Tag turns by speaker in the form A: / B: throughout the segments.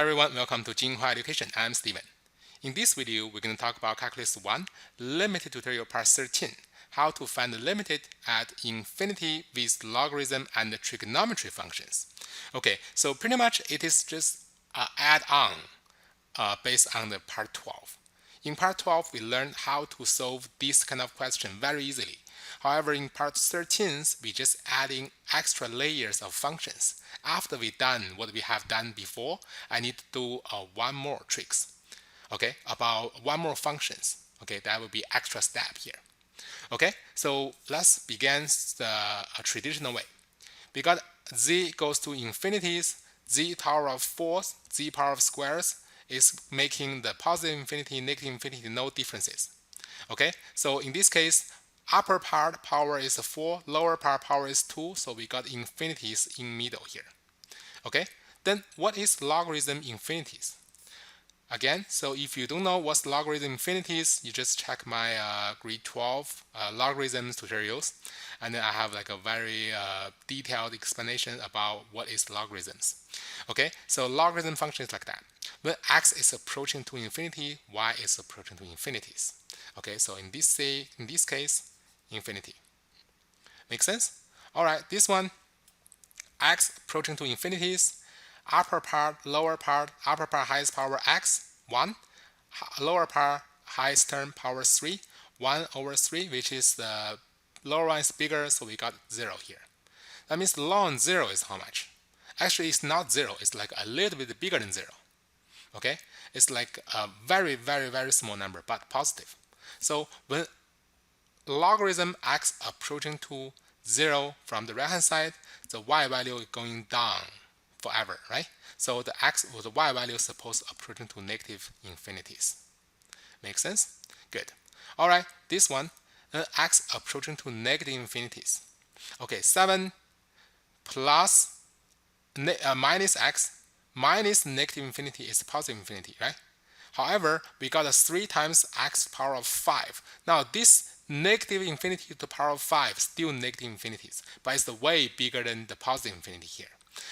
A: everyone, welcome to Jinghua Education. I'm Steven. In this video, we're going to talk about Calculus 1, Limited Tutorial Part 13, how to find the limited at infinity with logarithm and trigonometry functions. Okay, so pretty much it is just an add-on based on the Part 12. In Part 12, we learned how to solve this kind of question very easily. However, in Part 13, we just adding extra layers of functions. After we done what we have done before, I need to do one more tricks. Okay, about one more functions. Okay, that will be extra step here. Okay, so let's begin the traditional way. We got z goes to infinities, z power of 4, z power of squares is making the positive infinity, negative infinity, no differences. Okay, so in this case, upper part power is 4, lower part power is 2, so we got infinities in middle here. Okay, then what is logarithm infinities? Again, so if you don't know what's logarithm infinities, you just check my grade 12 logarithms tutorials, and then I have like a very detailed explanation about what is logarithms. Okay, so logarithm function is like that. When x is approaching to infinity, y is approaching to infinities. Okay, so in this case, infinity. Make sense? All right, this one, x approaching to infinities, upper part, lower part, upper part highest power x, 1, lower part highest term power 3, 1 over 3, which is the lower one is bigger, so we got 0 here. That means ln 0 is how much? Actually, it's not 0, it's like a little bit bigger than 0. Okay, it's like a very, very, very small number, but positive. So when logarithm x approaching to 0 from the right hand side, the y value is going down forever, right? So the x or the y value is supposed to approaching to negative infinities. Make sense? Good. All right, this one, x approaching to negative infinities. Okay, 7 plus minus x minus negative infinity is positive infinity, right? However, we got a 3 times x power of 5. Now this negative infinity to the power of 5 still negative infinities, but it's way bigger than the positive infinity here.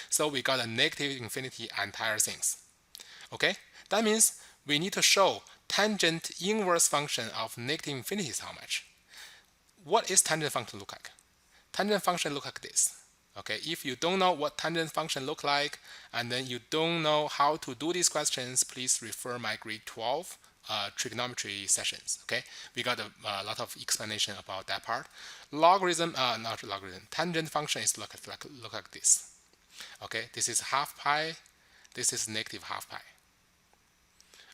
A: So we got a negative infinity entire things. Okay, that means we need to show tangent inverse function of negative infinity is how much. What is tangent function look like? Tangent function look like this. Okay, if you don't know what tangent function look like, and then you don't know how to do these questions, please refer my grade 12 trigonometry sessions. Okay, we got a lot of explanation about that part. Tangent function is look like this. Okay, this is half pi, this is negative half pi.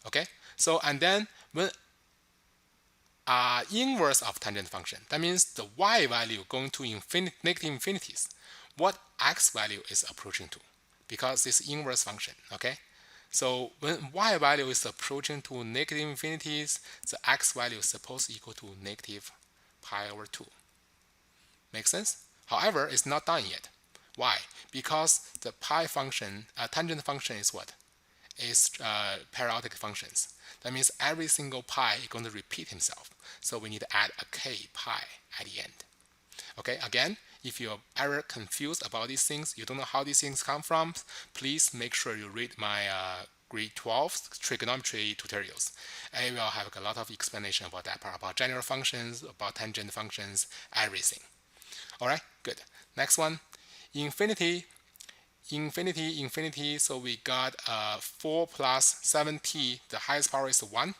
A: Okay, so and then when inverse of tangent function, that means the y value going to negative infinities, what x value is approaching to, because this inverse function. Okay, so when y value is approaching to negative infinities, the x value is supposed to equal to negative pi over 2. Make sense? However, it's not done yet. Why? Because the pi function, tangent function is what? Is periodic functions. That means every single pi is going to repeat himself. So we need to add a k pi at the end. Okay, again, if you're ever confused about these things, you don't know how these things come from, please make sure you read my grade 12 trigonometry tutorials. I will have a lot of explanation about that part, about general functions, about tangent functions, everything. All right, good. Next one, infinity, so we got 4 plus 7t, the highest power is 1,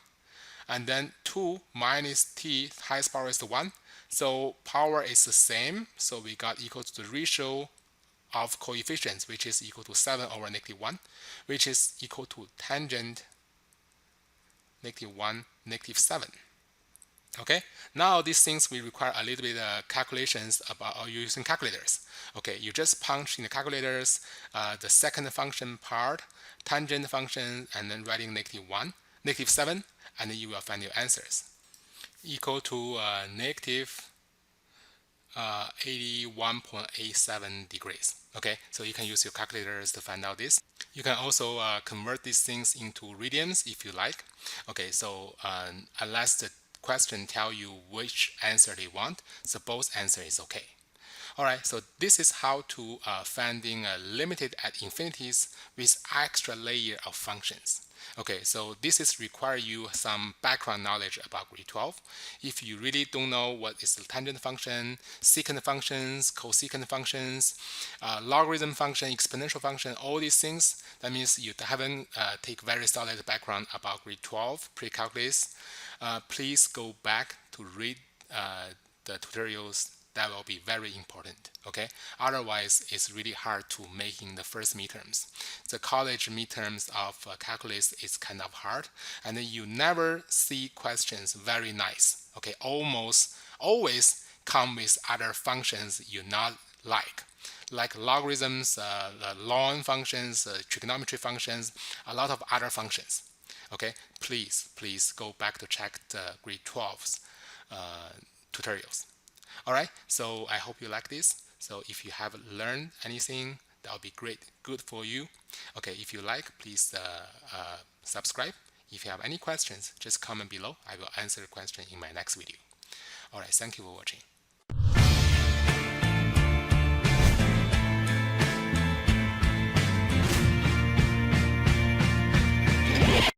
A: and then 2 minus t, highest power is 1, so power is the same, so we got equal to the ratio of coefficients, which is equal to 7 over negative 1, which is equal to tangent negative 1, negative 7. Okay, now these things we require a little bit calculations about using calculators. Okay, you just punch in the calculators the second function part, tangent function, and then writing negative 1, negative 7, and then you will find your answers. Equal to negative 81.87 degrees. Okay, so you can use your calculators to find out this. You can also convert these things into radians if you like. Okay, so unless the question tell you which answer they want, so both answer is okay. Alright, so this is how to finding limited at infinities with extra layer of functions. Okay, so this is require you some background knowledge about grade 12. If you really don't know what is the tangent function, secant functions, cosecant functions, logarithm function, exponential function, all these things, that means you haven't take very solid background about grade 12 pre-calculus. Please go back to read the tutorials. That will be very important. Okay, otherwise it's really hard to making the first midterms. The college midterms of calculus is kind of hard, and then you never see questions very nice. Okay, almost always come with other functions you not like logarithms, ln functions, trigonometry functions, a lot of other functions. Okay, please go back to check the grade 12's tutorials. All right, so I hope you like this. So if you have learned anything, that will be good for you. Okay, if you like, please subscribe. If you have any questions, just comment below. I will answer the question in my next video. All right, thank you for watching.